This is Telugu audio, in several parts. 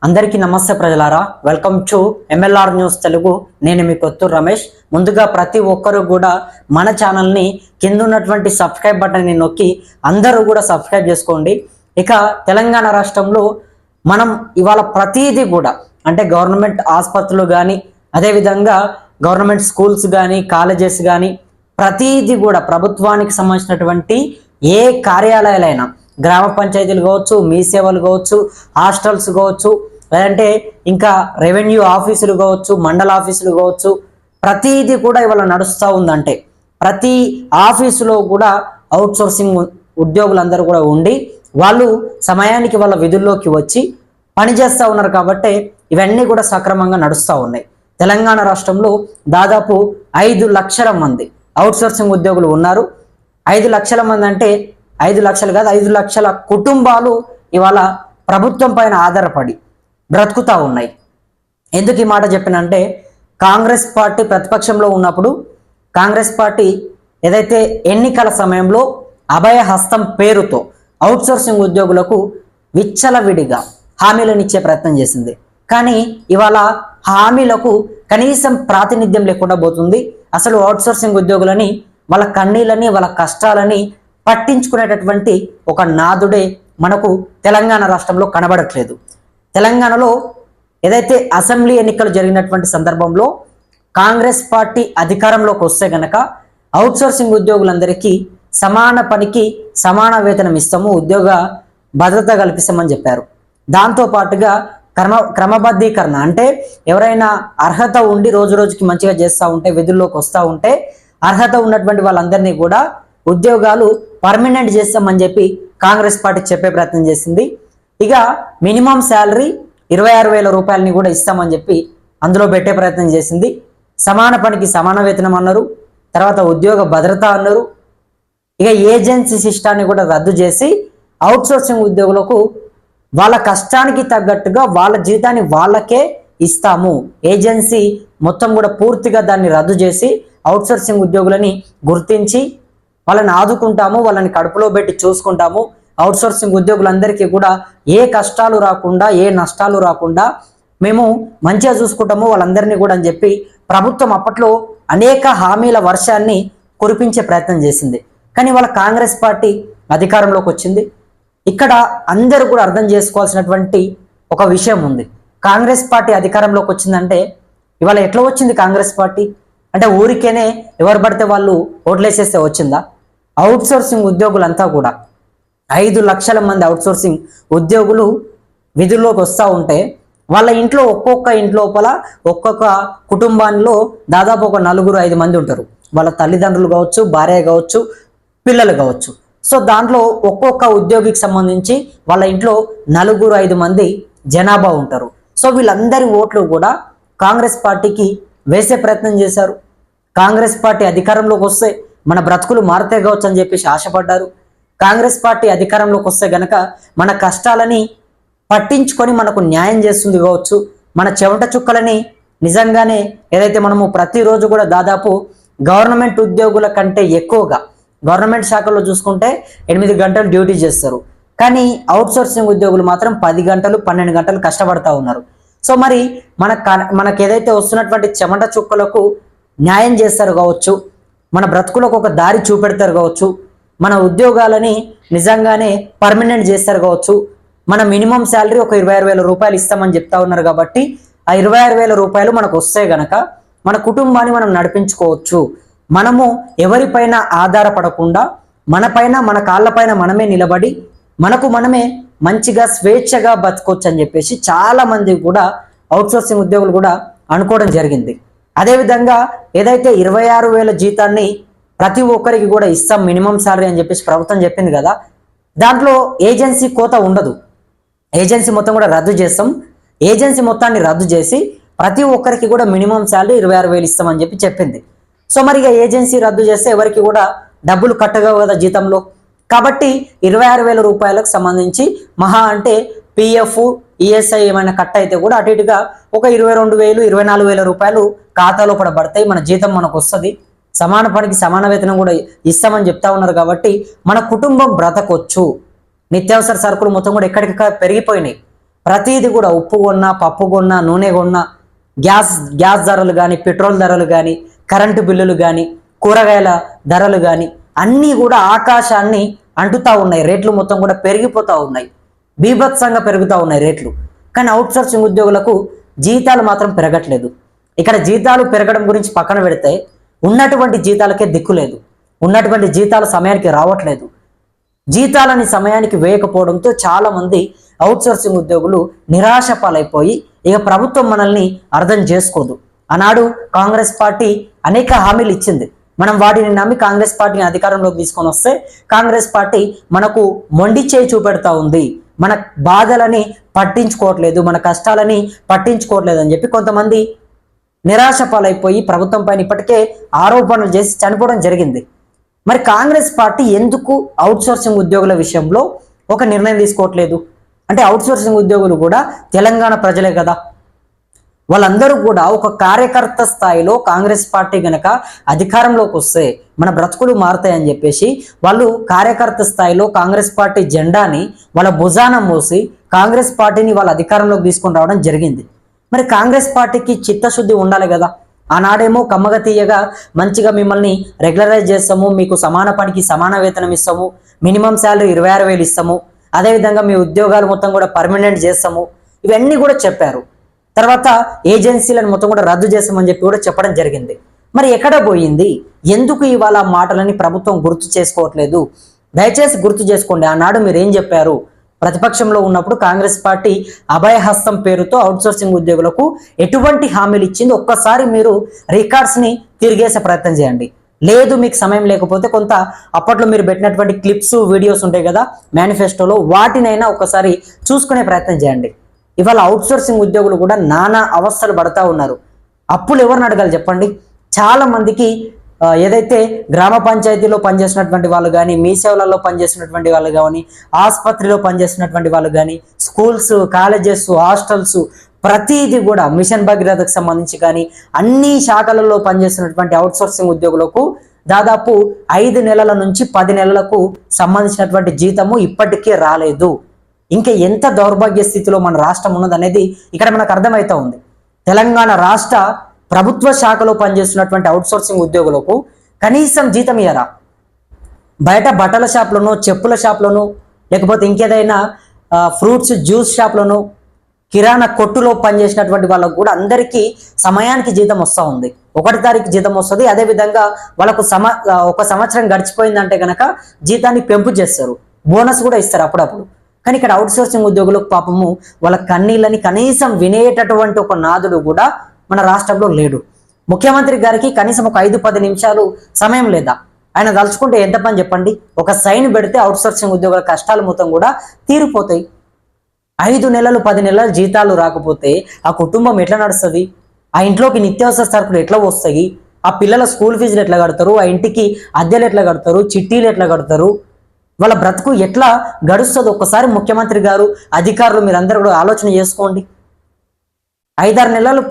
అందరికీ నమస్తే ప్రజలారా, welcome to MLR news Telugu. నేను మీ కొత్తూరు రమేష్. ముందుగా ప్రతి ఒక్కరూ కూడా మన ఛానల్ని కింద ఉన్నటువంటి సబ్స్క్రైబ్ బటన్ని నొక్కి అందరూ కూడా సబ్స్క్రైబ్ చేసుకోండి. ఇక తెలంగాణ రాష్ట్రంలో మనం ఇవాళ ప్రతిదీ కూడా అంటే గవర్నమెంట్ ఆసుపత్రులు కానీ, అదేవిధంగా గవర్నమెంట్ స్కూల్స్ కానీ, కాలేజెస్ కానీ ప్రతిదీ కూడా ప్రభుత్వానికి సంబంధించినటువంటి ఏ కార్యాలయాలైనా, గ్రామ పంచాయతీలు కావచ్చు, మీ సేవలు కావచ్చు, హాస్టల్స్ కావచ్చు, లేదంటే ఇంకా రెవెన్యూ ఆఫీసులు కావచ్చు, మండల ఆఫీసులు కావచ్చు, ప్రతిదీ కూడా ఇవాళ నడుస్తూ ఉందంటే ప్రతి ఆఫీసులో కూడా అవుట్ సోర్సింగ్ ఉద్యోగులందరూ కూడా ఉండి వాళ్ళు సమయానికి వాళ్ళ విధుల్లోకి వచ్చి పనిచేస్తూ ఉన్నారు. కాబట్టి ఇవన్నీ కూడా సక్రమంగా నడుస్తూ ఉన్నాయి. తెలంగాణ రాష్ట్రంలో దాదాపు 5 లక్షల మంది అవుట్ సోర్సింగ్ ఉద్యోగులు ఉన్నారు. 5 లక్షల మంది అంటే 5 లక్షలు కాదు, 5 లక్షల కుటుంబాలు ఇవాళ ప్రభుత్వం పైన ఆధారపడి బ్రతుకుతూ ఉన్నాయి. ఎందుకు ఈ మాట చెప్పినంటే, కాంగ్రెస్ పార్టీ ప్రతిపక్షంలో ఉన్నప్పుడు కాంగ్రెస్ పార్టీ ఏదైతే ఎన్నికల సమయంలో అభయ హస్తం పేరుతో అవుట్ సోర్సింగ్ ఉద్యోగులకు విచ్చలవిడిగా హామీలను ఇచ్చే ప్రయత్నం చేసింది. కానీ ఇవాళ హామీలకు కనీసం ప్రాతినిధ్యం లేకుండా పోతుంది. అసలు అవుట్ సోర్సింగ్ ఉద్యోగులని, వాళ్ళ కన్నీళ్ళని, వాళ్ళ కష్టాలని పట్టించుకునేటటువంటి ఒక నాదుడే మనకు తెలంగాణ రాష్ట్రంలో కనబడట్లేదు. తెలంగాణలో ఏదైతే అసెంబ్లీ ఎన్నికలు జరిగినటువంటి సందర్భంలో కాంగ్రెస్ పార్టీ అధికారంలోకి వస్తే గనక అవుట్ సోర్సింగ్ ఉద్యోగులందరికీ సమాన పనికి సమాన వేతనం ఇస్తాము, ఉద్యోగ భద్రత కల్పిస్తామని చెప్పారు. దాంతో పాటుగా క్రమబద్ధీకరణ అంటే ఎవరైనా అర్హత ఉండి రోజు రోజుకి మంచిగా చేస్తూ ఉంటే, విధుల్లోకి వస్తూ ఉంటే అర్హత ఉన్నటువంటి వాళ్ళందరినీ కూడా ఉద్యోగాలు పర్మనెంట్ చేస్తామని చెప్పి కాంగ్రెస్ పార్టీ చెప్పే ప్రయత్నం చేసింది. ఇక మినిమం శాలరీ 26,000 రూపాయలని కూడా ఇస్తామని చెప్పి అందులో పెట్టే ప్రయత్నం చేసింది. సమాన పనికి సమాన వేతనం అన్నారు, తర్వాత ఉద్యోగ భద్రత అన్నారు. ఇక ఏజెన్సీ సిస్టాన్ని కూడా రద్దు చేసి అవుట్ సోర్సింగ్ ఉద్యోగులకు వాళ్ళ కష్టానికి తగ్గట్టుగా వాళ్ళ జీతాన్ని వాళ్ళకే ఇస్తాము, ఏజెన్సీ మొత్తం కూడా పూర్తిగా దాన్ని రద్దు చేసి అవుట్ సోర్సింగ్ ఉద్యోగులని గుర్తించి వాళ్ళని ఆదుకుంటాము, వాళ్ళని కడుపులో పెట్టి చూసుకుంటాము, అవుట్ సోర్సింగ్ ఉద్యోగులందరికీ కూడా ఏ కష్టాలు రాకుండా, ఏ నష్టాలు రాకుండా మేము మంచిగా చూసుకుంటాము వాళ్ళందరినీ కూడా అని చెప్పి ప్రభుత్వం అప్పట్లో అనేక హామీల వర్షాన్ని కురిపించే ప్రయత్నం చేసింది. కానీ వాళ్ళ కాంగ్రెస్ పార్టీ అధికారంలోకి వచ్చింది. ఇక్కడ అందరూ కూడా అర్థం చేసుకోవాల్సినటువంటి ఒక విషయం ఉంది. కాంగ్రెస్ పార్టీ అధికారంలోకి వచ్చిందంటే ఇవాళ ఎట్లా వచ్చింది కాంగ్రెస్ పార్టీ అంటే ఊరికేనే ఎవరు పడితే వాళ్ళు ఓట్లేసేస్తే వచ్చిందా? అవుట్ సోర్సింగ్ ఉద్యోగులంతా కూడా 5 లక్షల మంది అవుట్ సోర్సింగ్ ఉద్యోగులు విధుల్లోకి వస్తూ ఉంటే వాళ్ళ ఇంట్లో ఒక్కొక్క ఇంట్లోపల ఒక్కొక్క కుటుంబాల్లో దాదాపు ఒక 4-5 మంది ఉంటారు. వాళ్ళ తల్లిదండ్రులు కావచ్చు, భార్య కావచ్చు, పిల్లలు కావచ్చు. సో దాంట్లో ఒక్కొక్క ఉద్యోగికి సంబంధించి వాళ్ళ ఇంట్లో 4-5 మంది జనాభా ఉంటారు. సో వీళ్ళందరి ఓట్లు కూడా కాంగ్రెస్ పార్టీకి వేసే ప్రయత్నం చేశారు. కాంగ్రెస్ పార్టీ అధికారంలోకి వస్తే మన బ్రతుకులు మారితే కావచ్చు అని చెప్పేసి ఆశపడ్డారు. కాంగ్రెస్ పార్టీ అధికారంలోకి వస్తే గనక మన కష్టాలని పట్టించుకొని మనకు న్యాయం చేస్తుంది కావచ్చు, మన చెమట చుక్కలని నిజంగానే ఏదైతే మనము ప్రతిరోజు కూడా దాదాపు గవర్నమెంట్ ఉద్యోగుల కంటే ఎక్కువగా గవర్నమెంట్ శాఖల్లో చూసుకుంటే 8 గంటలు డ్యూటీ చేస్తారు. కానీ అవుట్ సోర్సింగ్ ఉద్యోగులు మాత్రం 10 గంటలు 12 గంటలు కష్టపడతా ఉన్నారు. సో మరి మనకు ఏదైతే వస్తున్నటువంటి చెమట చుక్కలకు న్యాయం చేస్తారు కావచ్చు, మన బ్రతుకులకు ఒక దారి చూపెడతారు కావచ్చు, మన ఉద్యోగాలని నిజంగానే పర్మనెంట్ చేస్తారు కావచ్చు, మన మినిమం శాలరీ ఒక 26,000 రూపాయలు ఇస్తామని చెప్తా ఉన్నారు. కాబట్టి ఆ 26,000 రూపాయలు మనకు వస్తే గనక మన కుటుంబాన్ని మనం నడిపించుకోవచ్చు, మనము ఎవరిపైన ఆధారపడకుండా మనపైన, మన కాళ్ళపైన మనమే నిలబడి మనకు మనమే మంచిగా స్వేచ్ఛగా బతకొచ్చు అని చెప్పేసి చాలా మంది కూడా అవుట్ సోర్సింగ్ ఉద్యోగులు కూడా అనుకోవడం జరిగింది. అదేవిధంగా ఏదైతే 26,000 జీతాన్ని ప్రతి ఒక్కరికి కూడా ఇస్తాం మినిమం శాలరీ అని చెప్పేసి ప్రభుత్వం చెప్పింది కదా, దాంట్లో ఏజెన్సీ కోత ఉండదు. ఏజెన్సీ మొత్తం కూడా రద్దు చేస్తాం. ఏజెన్సీ మొత్తాన్ని రద్దు చేసి ప్రతి ఒక్కరికి కూడా మినిమం శాలరీ 26,000 ఇస్తామని చెప్పి చెప్పింది. సో మరి ఇక ఏజెన్సీ రద్దు చేస్తే ఎవరికి కూడా డబ్బులు కట్టగా కదా జీతంలో. కాబట్టి 26,000 రూపాయలకు సంబంధించి మహా అంటే పిఎఫ్, ఈఎస్ఐ ఏమైనా కట్ అయితే కూడా అటు ఇటుగా ఒక 22,000, 24,000 రూపాయలు ఖాతాలో పడబడతాయి. మన జీతం మనకు వస్తుంది, సమాన పనికి సమాన వేతనం కూడా ఇస్తామని చెప్తా ఉన్నారు. కాబట్టి మన కుటుంబం బ్రతకొచ్చు. నిత్యావసర సరుకులు మొత్తం కూడా ఎక్కడికక్కడ పెరిగిపోయినాయి. ప్రతిదీ కూడా ఉప్పు కొన్నా, పప్పు కొన్నా, నూనె కొన్నా, గ్యాస్ ధరలు కానీ, పెట్రోల్ ధరలు కానీ, కరెంటు బిల్లులు కానీ, కూరగాయల ధరలు కానీ అన్నీ కూడా ఆకాశాన్ని అంటుతూ ఉన్నాయి. రేట్లు మొత్తం కూడా పెరిగిపోతూ ఉన్నాయి, బీభత్సంగా పెరుగుతూ ఉన్నాయి రేట్లు. కానీ అవుట్సోర్సింగ్ ఉద్యోగులకు జీతాలు మాత్రం పెరగట్లేదు. ఇక్కడ జీతాలు పెరగడం గురించి పక్కన పెడితే ఉన్నటువంటి జీతాలకే దిక్కు లేదు. ఉన్నటువంటి జీతాలు సమయానికి రావట్లేదు. జీతాలని సమయానికి వేయకపోవడంతో చాలా మంది అవుట్సోర్సింగ్ ఉద్యోగులు నిరాశ పాలైపోయి ఇక ప్రభుత్వం మనల్ని అర్థం చేసుకోదు. ఆనాడు కాంగ్రెస్ పార్టీ అనేక హామీలు ఇచ్చింది. మనం వాటిని నమ్మి కాంగ్రెస్ పార్టీని అధికారంలోకి తీసుకొని వస్తే కాంగ్రెస్ పార్టీ మనకు మొండి చేయి చూపెడతా ఉంది, మన బాధలని పట్టించుకోవట్లేదు, మన కష్టాలని పట్టించుకోవట్లేదు అని చెప్పి కొంతమంది నిరాశ పాలైపోయి ప్రభుత్వం పైన ఇప్పటికే ఆరోపణలు చేసి చనిపోవడం జరిగింది. మరి కాంగ్రెస్ పార్టీ ఎందుకు అవుట్సోర్సింగ్ ఉద్యోగుల విషయంలో ఒక నిర్ణయం తీసుకోవట్లేదు? అంటే అవుట్సోర్సింగ్ ఉద్యోగులు కూడా తెలంగాణ ప్రజలే కదా. వాళ్ళందరూ కూడా ఒక కార్యకర్త స్థాయిలో కాంగ్రెస్ పార్టీ గనక అధికారంలోకి వస్తే మన బ్రతుకులు మారుతాయని చెప్పేసి వాళ్ళు కార్యకర్త స్థాయిలో కాంగ్రెస్ పార్టీ జెండాని వాళ్ళ భుజాన మోసి కాంగ్రెస్ పార్టీని వాళ్ళ అధికారంలోకి తీసుకొని రావడం జరిగింది. మరి కాంగ్రెస్ పార్టీకి చిత్తశుద్ధి ఉండాలి కదా. ఆనాడేమో కమ్మగ తీయగా మంచిగా మిమ్మల్ని రెగ్యులరైజ్ చేస్తాము, మీకు సమాన పనికి సమాన వేతనం ఇస్తాము, మినిమం శాలరీ 26,000 ఇస్తాము, అదేవిధంగా మీ ఉద్యోగాలు మొత్తం కూడా పర్మనెంట్ చేస్తాము, ఇవన్నీ కూడా చెప్పారు. తర్వాత ఏజెన్సీలను మొత్తం కూడా రద్దు చేస్తామని చెప్పి కూడా చెప్పడం జరిగింది. మరి ఎక్కడ పోయింది? ఎందుకు ఇవాళ మాటలని ప్రభుత్వం గుర్తు చేసుకోవట్లేదు? దయచేసి గుర్తు చేసుకోండి. ఆనాడు మీరు ఏం చెప్పారు? ప్రతిపక్షంలో ఉన్నప్పుడు కాంగ్రెస్ పార్టీ అభయహస్తం పేరుతో అవుట్సోర్సింగ్ ఉద్యోగులకు ఎటువంటి హామీలు ఇచ్చింది ఒక్కసారి మీరు రికార్డ్స్ని తిరిగేసే ప్రయత్నం చేయండి. లేదు మీకు సమయం లేకపోతే కొంత అప్పట్లో మీరు పెట్టినటువంటి క్లిప్స్, వీడియోస్ ఉంటాయి కదా మేనిఫెస్టోలో, వాటినైనా ఒకసారి చూసుకునే ప్రయత్నం చేయండి. ఇవాళ అవుట్సోర్సింగ్ ఉద్యోగులు కూడా నానా అవస్థలు పడతా ఉన్నారు. అప్పులు ఎవరిని అడగాలి చెప్పండి? చాలా మందికి ఏదైతే గ్రామ పంచాయతీలో పనిచేసినటువంటి వాళ్ళు కానీ, మీ సేవలలో పనిచేసినటువంటి వాళ్ళు కానీ, ఆసుపత్రిలో పనిచేసినటువంటి వాళ్ళు కానీ, స్కూల్స్, కాలేజెస్, హాస్టల్స్, ప్రతిదీ కూడా మిషన్ భగీరథకు సంబంధించి కానీ అన్ని శాఖలలో పనిచేసినటువంటి అవుట్సోర్సింగ్ ఉద్యోగులకు దాదాపు 5 నెలల నుంచి 10 నెలలకు సంబంధించినటువంటి జీతము ఇప్పటికీ రాలేదు. ఇంకా ఎంత దౌర్భాగ్య స్థితిలో మన రాష్ట్రం ఉన్నది అనేది ఇక్కడ మనకు అర్థమవుతా ఉంది. తెలంగాణ రాష్ట్ర ప్రభుత్వ శాఖలో పనిచేస్తున్నటువంటి అవుట్సోర్సింగ్ ఉద్యోగులకు కనీసం జీతం ఇయ్యరా? బయట బట్టల షాప్లోనో, చెప్పుల షాప్లోనో, లేకపోతే ఇంకేదైనా ఫ్రూట్స్ జ్యూస్ షాప్లోనో, కిరాణా కొట్టులో పనిచేసినటువంటి వాళ్ళకు కూడా అందరికీ సమయానికి జీతం వస్తూ ఉంది. 1వ తారీఖు జీతం వస్తుంది. అదేవిధంగా వాళ్ళకు ఒక సంవత్సరం గడిచిపోయిందంటే కనుక జీతాన్ని పెంపు చేస్తారు, బోనస్ కూడా ఇస్తారు అప్పుడప్పుడు. కానీ ఇక్కడ అవుట్సోర్సింగ్ ఉద్యోగులకు పాపము వాళ్ళ కన్నీళ్ళని కనీసం వినేటటువంటి ఒక నాదుడు కూడా మన రాష్ట్రంలో లేడు. ముఖ్యమంత్రి గారికి కనీసం ఒక 5-10 నిమిషాలు సమయం లేదా? ఆయన తలుచుకుంటే ఎంత పని చెప్పండి? ఒక సైన్ పెడితే అవుట్సోర్సింగ్ ఉద్యోగుల కష్టాలు మొత్తం కూడా తీరిపోతాయి. 5 నెలలు 10 నెలలు జీతాలు రాకపోతే ఆ కుటుంబం ఎట్లా నడుస్తుంది? ఆ ఇంట్లోకి నిత్యావసర సరుకులు ఎట్లా వస్తాయి? ఆ పిల్లల స్కూల్ ఫీజులు ఎట్లా కడతారు? ఆ ఇంటికి అద్దెలు ఎట్లా కడతారు? చిట్టీలు ఎట్లా కడతారు? వాళ్ళ బ్రతుకు ఎట్లా గడుస్తుంది? ఒక్కసారి ముఖ్యమంత్రి గారు, అధికారులు మీరందరూ కూడా ఆలోచన చేసుకోండి. 5-6 నెలలు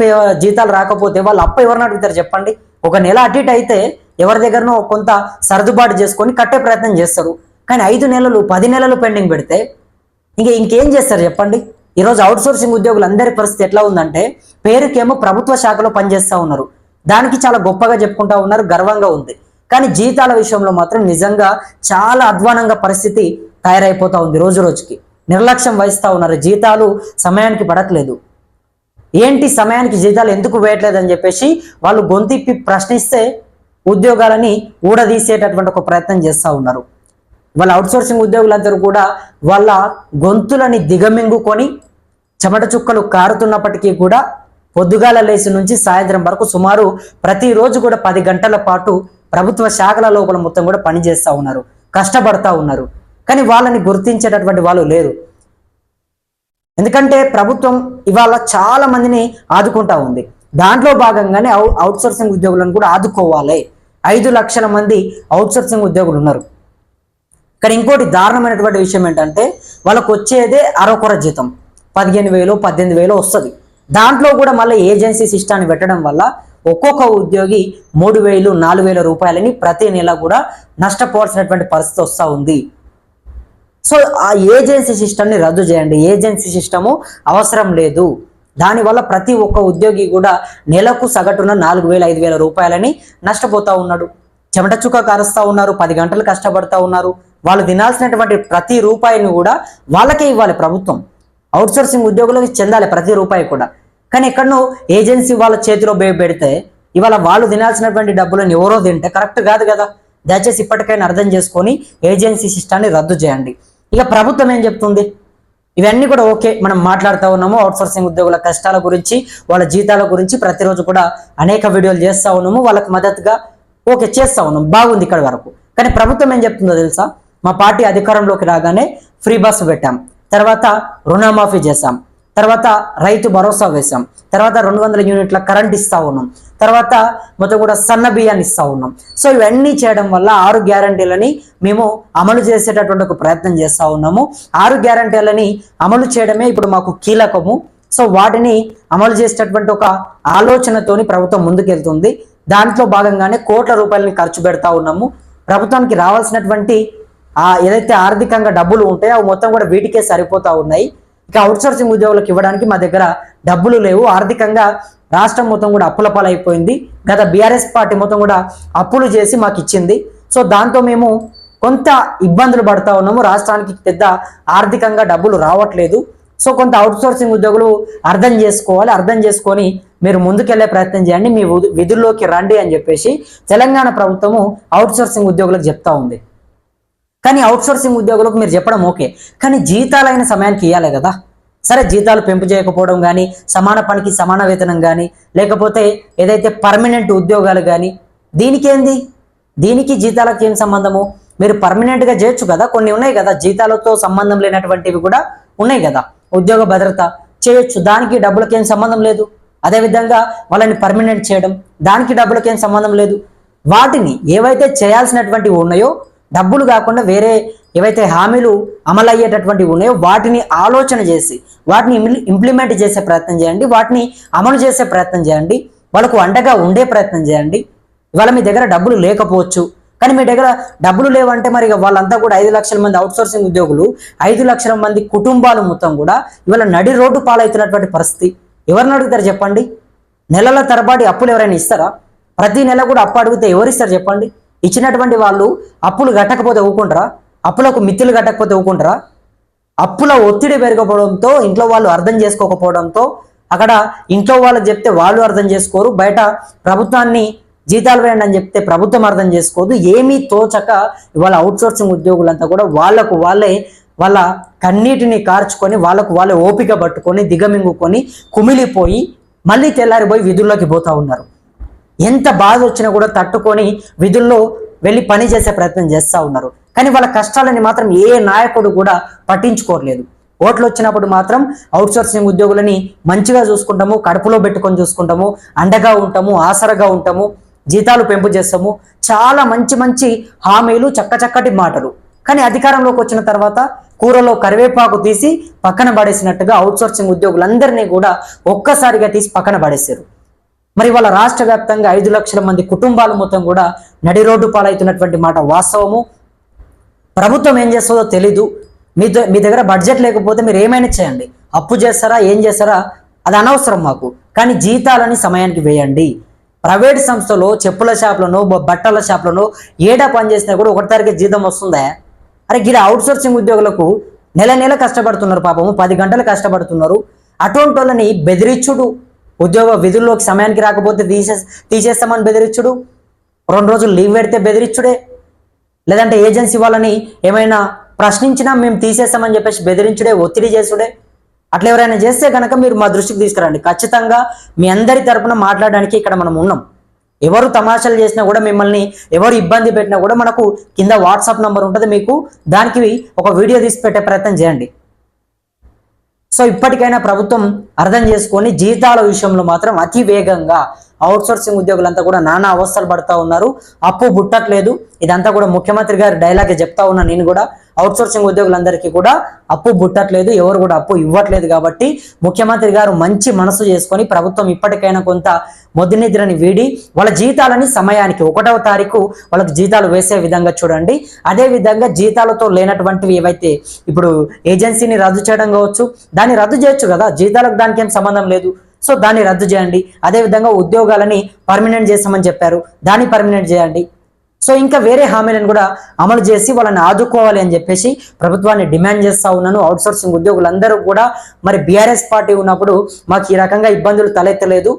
జీతాలు రాకపోతే వాళ్ళు అప్పు ఎవరిని అడుగుతారు చెప్పండి? ఒక నెల అటు ఇటు అయితే ఎవరి దగ్గరనో కొంత సర్దుబాటు చేసుకొని కట్టే ప్రయత్నం చేస్తారు. కానీ 5 నెలలు 10 నెలలు పెండింగ్ పెడితే ఇంకేం చేస్తారు చెప్పండి? ఈరోజు అవుట్సోర్సింగ్ ఉద్యోగులు అందరి పరిస్థితి ఎట్లా ఉందంటే, పేరుకేమో ప్రభుత్వ శాఖలో పనిచేస్తూ ఉన్నారు, దానికి చాలా గొప్పగా చెప్పుకుంటా ఉన్నారు, గర్వంగా ఉంది. కానీ జీతాల విషయంలో మాత్రం నిజంగా చాలా అధ్వానంగా పరిస్థితి తయారైపోతా ఉంది. రోజు రోజుకి నిర్లక్ష్యం వహిస్తూ ఉన్నారు. జీతాలు సమయానికి పడట్లేదు. ఏంటి సమయానికి జీతాలు ఎందుకు వేయట్లేదు అని చెప్పేసి వాళ్ళు గొంతిప్పి ప్రశ్నిస్తే ఉద్యోగాలని ఊడదీసేటటువంటి ఒక ప్రయత్నం చేస్తూ ఉన్నారు. వాళ్ళ అవుట్సోర్సింగ్ ఉద్యోగులందరూ కూడా వాళ్ళ గొంతులని దిగమింగుకొని చెమట చుక్కలు కారుతున్నప్పటికీ కూడా పొద్దుగాల లేచి నుంచి సాయంత్రం వరకు సుమారు ప్రతిరోజు కూడా 10 గంటల పాటు ప్రభుత్వ శాఖల లోపల మొత్తం కూడా పనిచేస్తూ ఉన్నారు, కష్టపడతా ఉన్నారు. కానీ వాళ్ళని గుర్తించేటటువంటి వాళ్ళు లేరు. ఎందుకంటే ప్రభుత్వం ఇవాళ చాలా మందిని ఆదుకుంటా ఉంది. దాంట్లో భాగంగానే అవుట్సోర్సింగ్ ఉద్యోగులను కూడా ఆదుకోవాలి. 5 లక్షల మంది అవుట్సోర్సింగ్ ఉద్యోగులు ఉన్నారు. ఇక్కడ ఇంకోటి దారుణమైనటువంటి విషయం ఏంటంటే, వాళ్ళకు వచ్చేదే అరకొర జీతం 15,000 18,000 వస్తుంది. దాంట్లో కూడా మళ్ళీ ఏజెన్సీ సిస్టాన్ని పెట్టడం వల్ల ఒక్కొక్క ఉద్యోగి 3,000 4,000 రూపాయలని ప్రతి నెల కూడా నష్టపోవాల్సినటువంటి పరిస్థితి వస్తూ ఉంది. సో ఆ ఏజెన్సీ సిస్టమ్ని రద్దు చేయండి. ఏజెన్సీ సిస్టము అవసరం లేదు. దానివల్ల ప్రతి ఒక్క ఉద్యోగి కూడా నెలకు సగటున 4,000-5,000 రూపాయలని నష్టపోతూ ఉన్నాడు. చెమట చుక్క కారుస్తూ ఉన్నారు, 10 గంటలు కష్టపడతా ఉన్నారు. వాళ్ళు తినాల్సినటువంటి ప్రతి రూపాయిని కూడా వాళ్ళకే ఇవ్వాలి ప్రభుత్వం. అవుట్సోర్సింగ్ ఉద్యోగులకు చెందాలి ప్రతి రూపాయి కూడా. కానీ ఎక్కడనో ఏజెన్సీ వాళ్ళ చేతిలో పెడితే ఇవాళ వాళ్ళు తినాల్సినటువంటి డబ్బులను ఎవరో తింటే కరెక్ట్ కాదు కదా. దయచేసి ఇప్పటికైనా అర్థం చేసుకొని ఏజెన్సీ సిస్టాన్ని రద్దు చేయండి. ఇక ప్రభుత్వం ఏం చెప్తుంది? ఇవన్నీ కూడా ఓకే, మనం మాట్లాడుతూ ఉన్నాము. అవుట్సోర్సింగ్ ఉద్యోగుల కష్టాల గురించి, వాళ్ళ జీతాల గురించి ప్రతిరోజు కూడా అనేక వీడియోలు చేస్తూ ఉన్నాము. వాళ్ళకి మద్దతుగా ఓకే చేస్తూ ఉన్నాం, బాగుంది ఇక్కడ వరకు. కానీ ప్రభుత్వం ఏం చెప్తుందో తెలుసా? మా పార్టీ అధికారంలోకి రాగానే ఫ్రీ బస్సు పెట్టాం, తర్వాత రుణమాఫీ చేశాం, తర్వాత రైతు భరోసా వేశాం, తర్వాత 200 యూనిట్ల కరెంట్ ఇస్తా ఉన్నాం, తర్వాత మొత్తం కూడా సన్న బియ్యాన్ని ఇస్తా ఉన్నాం. సో ఇవన్నీ చేయడం వల్ల 6 గ్యారంటీలని మేము అమలు చేసేటటువంటి ఒక ప్రయత్నం చేస్తూ ఉన్నాము. 6 గ్యారంటీలని అమలు చేయడమే ఇప్పుడు మాకు కీలకము. సో వాటిని అమలు చేసేటటువంటి ఒక ఆలోచనతోని ప్రభుత్వం ముందుకెళ్తుంది. దాంట్లో భాగంగానే కోట్ల రూపాయలని ఖర్చు పెడతా ఉన్నాము. ప్రభుత్వానికి రావాల్సినటువంటి ఏదైతే ఆర్థికంగా డబ్బులు ఉంటాయో అవి మొత్తం కూడా వీటికే సరిపోతా ఉన్నాయి. ఇక అవుట్సోర్సింగ్ ఉద్యోగులకు ఇవ్వడానికి మా దగ్గర డబ్బులు లేవు. ఆర్థికంగా రాష్ట్రం మొత్తం కూడా అప్పుల పాలైపోయింది. గత బీఆర్ఎస్ పార్టీ మొత్తం కూడా అప్పులు చేసి మాకు ఇచ్చింది. సో దాంతో మేము కొంత ఇబ్బందులు పడతా ఉన్నాము. రాష్ట్రానికి పెద్ద ఆర్థికంగా డబ్బులు రావట్లేదు. సో కొంత అవుట్సోర్సింగ్ ఉద్యోగులు అర్థం చేసుకోవాలి. అర్థం చేసుకొని మీరు ముందుకెళ్లే ప్రయత్నం చేయండి, మీ విధుల్లోకి రండి అని చెప్పేసి తెలంగాణ ప్రభుత్వము అవుట్సోర్సింగ్ ఉద్యోగులకు చెప్తా ఉంది. కానీ అవుట్సోర్సింగ్ ఉద్యోగులకు మీరు చెప్పడం ఓకే, కానీ జీతాలైన సమయానికి ఇవ్వాలి కదా. సరే, జీతాలు పెంపు చేయకపోవడం కానీ, సమాన పనికి సమాన వేతనం కానీ, లేకపోతే ఏదైతే పర్మనెంట్ ఉద్యోగాలు కానీ, దీనికేంది? దీనికి జీతాలకు ఏం సంబంధము? మీరు పర్మనెంట్గా చేయొచ్చు కదా. కొన్ని ఉన్నాయి కదా జీతాలతో సంబంధం లేనటువంటివి కూడా ఉన్నాయి కదా. ఉద్యోగ భద్రత చేయొచ్చు, దానికి డబ్బులకి ఏం సంబంధం లేదు. అదేవిధంగా వాళ్ళని పర్మనెంట్ చేయడం, దానికి డబ్బులకి ఏం సంబంధం లేదు. వాటిని ఏవైతే చేయాల్సినటువంటివి ఉన్నాయో డబ్బులు కాకుండా వేరే ఏవైతే హామీలు అమలయ్యేటటువంటివి ఉన్నాయో వాటిని ఆలోచన చేసి వాటిని ఇంప్లిమెంట్ చేసే ప్రయత్నం చేయండి, వాటిని అమలు చేసే ప్రయత్నం చేయండి, వాళ్ళకు అండగా ఉండే ప్రయత్నం చేయండి. ఇవాళ మీ దగ్గర డబ్బులు లేకపోవచ్చు, కానీ మీ దగ్గర డబ్బులు లేవంటే మరి వాళ్ళంతా కూడా 5 లక్షల మంది అవుట్సోర్సింగ్ ఉద్యోగులు, 5 లక్షల మంది కుటుంబాలు మొత్తం కూడా ఇవాళ నడి రోడ్డు పాలవుతున్నటువంటి పరిస్థితి. ఎవరిని అడుగుతారు చెప్పండి? నెలల తరబడి అప్పులు ఎవరైనా ఇస్తారా? ప్రతి నెల కూడా అప్పు అడిగితే ఎవరిస్తారు చెప్పండి? ఇచ్చినటువంటి వాళ్ళు అప్పులు కట్టకపోతే ఊకుంటారా? అప్పులకు మిత్తులు కట్టకపోతే ఊకుంటారా? అప్పుల ఒత్తిడి పెరగకపోవడంతో, ఇంట్లో వాళ్ళు అర్థం చేసుకోకపోవడంతో, అక్కడ ఇంట్లో వాళ్ళకి చెప్తే వాళ్ళు అర్థం చేసుకోరు, బయట ప్రభుత్వాన్ని జీతాలు వేయండి అని చెప్తే ప్రభుత్వం అర్థం చేసుకోదు. ఏమీ తోచక ఇవాళ అవుట్సోర్సింగ్ ఉద్యోగులంతా కూడా వాళ్ళకు వాళ్ళే వాళ్ళ కన్నీటిని కార్చుకొని, వాళ్ళకు వాళ్ళే ఓపిక పట్టుకొని, దిగమింగుకొని, కుమిలిపోయి మళ్ళీ తెల్లారిపోయి విధుల్లోకి పోతా ఉన్నారు. ఎంత బాధ వచ్చినా కూడా తట్టుకొని విధుల్లో వెళ్ళి పని చేసే ప్రయత్నం చేస్తూ ఉన్నారు. కానీ వాళ్ళ కష్టాలని మాత్రం ఏ నాయకుడు కూడా పట్టించుకోవట్లేదు. ఓట్లు వచ్చినప్పుడు మాత్రం అవుట్సోర్సింగ్ ఉద్యోగులని మంచిగా చూసుకుంటాము, కడుపులో పెట్టుకొని చూసుకుంటాము, అండగా ఉంటాము, ఆసరగా ఉంటాము, జీతాలు పెంపు చేస్తాము, చాలా మంచి మంచి హామీలు, చక్కటి మాటలు. కానీ అధికారంలోకి వచ్చిన తర్వాత కూరలో కరివేపాకు తీసి పక్కన పడేసినట్టుగా అవుట్సోర్సింగ్ ఉద్యోగులందరినీ కూడా ఒక్కసారిగా తీసి పక్కన పడేశారు. మరి వాళ్ళ రాష్ట్ర వ్యాప్తంగా 5 లక్షల మంది కుటుంబాలు మొత్తం కూడా నడి రోడ్డు పాలవుతున్నటువంటి మాట వాస్తవము. ప్రభుత్వం ఏం చేస్తుందో తెలీదు. మీ దగ్గర బడ్జెట్ లేకపోతే మీరు ఏమైనా చేయండి, అప్పు చేస్తారా, ఏం చేస్తారా, అది అనవసరం మాకు. కానీ జీతాలని సమయానికి వేయండి. ప్రైవేట్ సంస్థలో, చెప్పుల షాపులను, బట్టల షాపులను ఏడా పనిచేసినా కూడా 1 తారీఖు జీతం వస్తుందా? అరే గిడ అవుట్సోర్సింగ్ ఉద్యోగులకు నెల కష్టపడుతున్నారు, పాపము 10 గంటలు కష్టపడుతున్నారు. అటువంటి వాళ్ళని బెదిరించుడు, ఉద్యోగ విధుల్లోకి సమయానికి రాకపోతే తీసేస్తామని బెదిరించుడు, 2 రోజులు లీవ్ పెడితే బెదిరించుడే, లేదంటే ఏజెన్సీ వాళ్ళని ఏమైనా ప్రశ్నించినా మేము తీసేస్తామని చెప్పేసి బెదిరించుడే, ఒత్తిడి చేసుడే. అట్లా ఎవరైనా చేస్తే కనుక మీరు మా దృష్టికి తీసుకురండి. ఖచ్చితంగా మీ అందరి తరపున మాట్లాడడానికి ఇక్కడ మనం ఉన్నాం. ఎవరు తమాషాలు చేసినా కూడా, మిమ్మల్ని ఎవరు ఇబ్బంది పెట్టినా కూడా మనకు కింద వాట్సాప్ నంబర్ ఉంటుంది, మీకు దానికి ఒక వీడియో తీసి పెట్టే ప్రయత్నం చేయండి. సో ఇప్పటికైనా ప్రభుత్వం అర్థం చేసుకొని జీతాల విషయంలో మాత్రం అతి వేగంగా అవుట్సోర్సింగ్ ఉద్యోగులంతా కూడా నానా అవస్థలు పడుతూ ఉన్నారు. అప్పు బుట్టట్లేదు. ఇదంతా కూడా ముఖ్యమంత్రి గారి డైలాగే చెప్తా ఉన్నా నేను కూడా. అవుట్సోర్సింగ్ ఉద్యోగులందరికీ కూడా అప్పు బుట్టట్లేదు, ఎవరు కూడా అప్పు ఇవ్వట్లేదు. కాబట్టి ముఖ్యమంత్రి గారు మంచి మనసు చేసుకొని ప్రభుత్వం ఇప్పటికైనా కొంత మొద్దు నిద్రని వీడి వాళ్ళ జీతాలని సమయానికి 1వ తారీఖు వాళ్ళకి జీతాలు వేసే విధంగా చూడండి. అదే విధంగా జీతాలతో లేనటువంటివి ఏవైతే ఇప్పుడు ఏజెన్సీని రద్దు చేయడం కావచ్చు, దాన్ని రద్దు చేయొచ్చు కదా, జీతాలకు దానికి ఏం సంబంధం లేదు. సో దాన్ని రద్దు చేయండి. అదేవిధంగా ఉద్యోగాలని పర్మనెంట్ చేస్తామని చెప్పారు, దాన్ని పర్మనెంట్ చేయండి. సో ఇంకా వేరే హామీలను కూడా అమలు చేసి వాళ్ళని ఆదుకోవాలి అని చెప్పేసి ప్రభుత్వాన్ని డిమాండ్ చేస్తా ఉన్నాను. అవుట్సోర్సింగ్ ఉద్యోగులందరూ కూడా మరి బీఆర్ఎస్ పార్టీ ఉన్నప్పుడు మాకు ఈ రకంగా ఇబ్బందులు తలెత్తలేదు,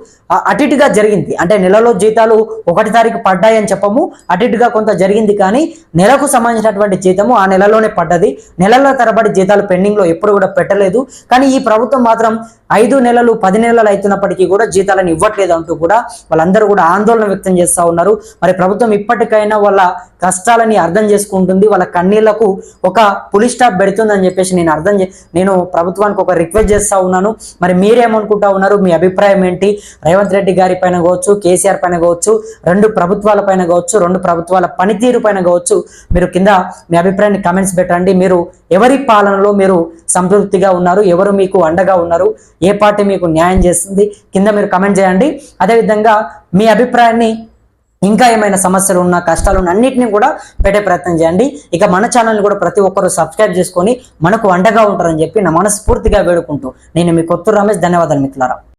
అటుగా జరిగింది. అంటే నెలలో జీతాలు 1వ తారీఖు పడ్డాయని చెప్పము, అటుగా కొంత జరిగింది. కానీ నెలకు సంబంధించినటువంటి జీతము ఆ నెలలోనే పడ్డది. నెలల తరబడి జీతాలు పెండింగ్ లో ఎప్పుడు కూడా పెట్టలేదు. కానీ ఈ ప్రభుత్వం మాత్రం 5 నెలలు 10 నెలలు అవుతున్నప్పటికీ కూడా జీతాలను ఇవ్వట్లేదు అంటూ కూడా వాళ్ళందరూ కూడా ఆందోళన వ్యక్తం చేస్తూ ఉన్నారు. మరి ప్రభుత్వం ఇప్పటికైనా వాళ్ళ కష్టాలని అర్థం చేసుకుంటుంది, వాళ్ళ కన్నీళ్లకు ఒక పులి స్టాప్ పెడుతుందని చెప్పేసి నేను ప్రభుత్వానికి ఒక రిక్వెస్ట్ చేస్తా ఉన్నాను. మరి మీరేమనుకుంటా ఉన్నారు? మీ అభిప్రాయం ఏంటి? రేవంత్ రెడ్డి గారి పైన కావచ్చు, కేసీఆర్ పైన కావచ్చు, 2 ప్రభుత్వాల పైన కావచ్చు, 2 ప్రభుత్వాల పనితీరు పైన కావచ్చు, మీరు కింద మీ అభిప్రాయాన్ని కామెంట్స్ పెట్టండి. మీరు ఎవరి పాలనలో మీరు సంతృప్తిగా ఉన్నారు, ఎవరు మీకు అండగా ఉన్నారు, ఏ పార్టీ మీకు న్యాయం చేస్తుంది, కింద మీరు కామెంట్ చేయండి. అదేవిధంగా మీ అభిప్రాయాన్ని ఇంకా ఏమైనా సమస్యలు ఉన్నా, కష్టాలు ఉన్న అన్నింటినీ కూడా పెట్టే ప్రయత్నం చేయండి. ఇక మన ఛానల్ని కూడా ప్రతి ఒక్కరూ సబ్స్క్రైబ్ చేసుకొని మనకు అండగా ఉంటారని చెప్పి నా మనస్ఫూర్తిగా వేడుకుంటూ నేను మీ కొత్తూరు రమేష్. ధన్యవాదాలు మిత్రులారా.